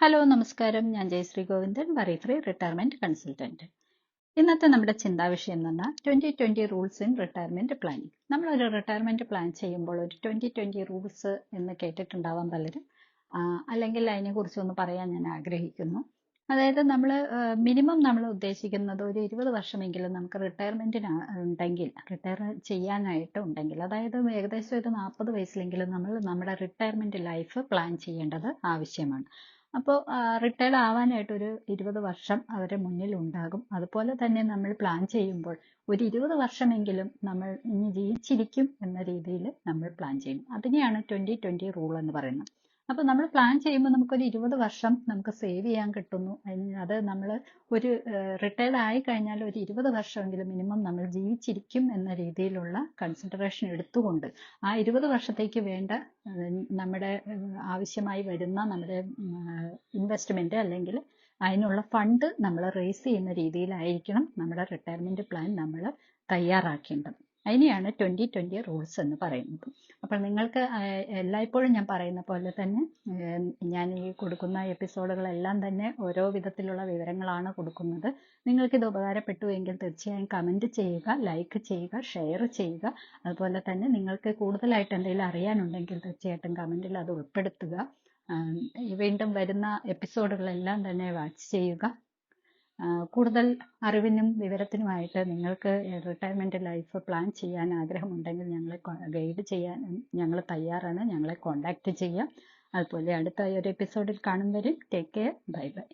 Hello നമസ്കാരം, ഞാൻ Jayashree Govindan, worry free retirement consultant. ഇന്നത്തെ നമ്മുടെ ചിന്താവിഷയം എന്ന് പറഞ്ഞാൽ 2020 റൂൾസ് ഇൻ റിട്ടയർമെന്റ് പ്ലാനിങ്. നമ്മളൊരു റിട്ടയർമെന്റ് പ്ലാൻ ചെയ്യുമ്പോൾ ഒരു 2020 റൂൾസ് എന്ന് കേട്ടിട്ടുണ്ടാവാൻ പലരും, അല്ലെങ്കിൽ അതിനെക്കുറിച്ചൊന്ന് പറയാൻ ഞാൻ ആഗ്രഹിക്കുന്നു. അതായത് നമ്മൾ മിനിമം നമ്മൾ ഉദ്ദേശിക്കുന്നത് ഒരു 20 വർഷമെങ്കിലും നമുക്ക് റിട്ടയർമെന്റിന് ഉണ്ടെങ്കിൽ, റിട്ടയർ ചെയ്യാനായിട്ട് ഉണ്ടെങ്കിൽ, അതായത് ഏകദേശം ഒരു 40 വയസ്സിലെങ്കിലും നമ്മൾ നമ്മുടെ റിട്ടയർമെന്റ് ലൈഫ് പ്ലാൻ ചെയ്യേണ്ടത് ആവശ്യമാണ്. അപ്പോൾ റിട്ടയർഡ് ആവാനായിട്ട് ഒരു 20 വർഷം അവരുടെ മുന്നിൽ ഉണ്ടാകും. അതുപോലെ തന്നെ നമ്മൾ പ്ലാൻ ചെയ്യുമ്പോൾ ഒരു 20 വർഷമെങ്കിലും നമ്മൾ ഇനി ജീവിച്ചിരിക്കും എന്ന രീതിയിൽ നമ്മൾ പ്ലാൻ ചെയ്യും. അതിനെയാണ് 2020 റൂൾ എന്ന് പറയുന്നത്. അപ്പോൾ നമ്മൾ പ്ലാൻ ചെയ്യുമ്പോൾ നമുക്കൊരു 20 വർഷം നമുക്ക് സേവ് ചെയ്യാൻ കിട്ടുന്നു. അത് നമ്മൾ ഒരു റിട്ടയർഡ് ആയി കഴിഞ്ഞാൽ ഒരു 20 വർഷമെങ്കിലും മിനിമം നമ്മൾ ജീവിച്ചിരിക്കും എന്ന രീതിയിലുള്ള കൺസിഡറേഷൻ എടുത്തുകൊണ്ട് ആ 20 വർഷത്തേക്ക് വേണ്ട നമ്മുടെ ആവശ്യമായി വരുന്ന നമ്മുടെ ഇൻവെസ്റ്റ്മെന്റ് അല്ലെങ്കിൽ അതിനുള്ള ഫണ്ട് നമ്മൾ റേസ് ചെയ്യുന്ന രീതിയിലായിരിക്കണം നമ്മുടെ റിട്ടയർമെന്റ് പ്ലാൻ നമ്മൾ തയ്യാറാക്കേണ്ടത്. അതിനെയാണ് 2020 റൂൾസ് എന്ന് പറയുന്നത്. അപ്പോൾ നിങ്ങൾക്ക് എല്ലായ്പ്പോഴും ഞാൻ പറയുന്ന പോലെ തന്നെ ഞാൻ ഈ കൊടുക്കുന്ന എപ്പിസോഡുകളെല്ലാം തന്നെ ഓരോ വിധത്തിലുള്ള വിവരങ്ങളാണ് കൊടുക്കുന്നത്. നിങ്ങൾക്കിത് ഉപകാരപ്പെട്ടു എങ്കിൽ തീർച്ചയായും കമൻറ്റ് ചെയ്യുക, ലൈക്ക് ചെയ്യുക, ഷെയർ ചെയ്യുക. അതുപോലെ തന്നെ നിങ്ങൾക്ക് കൂടുതലായിട്ട് എന്തെങ്കിലും അറിയാനുണ്ടെങ്കിൽ തീർച്ചയായിട്ടും കമൻറ്റിൽ അത് ഉൾപ്പെടുത്തുക. വീണ്ടും വരുന്ന എപ്പിസോഡുകളെല്ലാം തന്നെ വാച്ച് ചെയ്യുക. കൂടുതൽ അറിവിനും വിവരത്തിനുമായിട്ട് നിങ്ങൾക്ക് റിട്ടയർമെന്റ് ലൈഫ് പ്ലാൻ ചെയ്യാൻ ആഗ്രഹമുണ്ടെങ്കിൽ ഞങ്ങളെ ഗൈഡ് ചെയ്യാൻ ഞങ്ങൾ തയ്യാറാണ്. ഞങ്ങളെ കോൺടാക്റ്റ് ചെയ്യാം. അതുപോലെ അടുത്ത ഒരു എപ്പിസോഡിൽ കാണും വരെ ടേക്ക് കെയർ. Bye bye.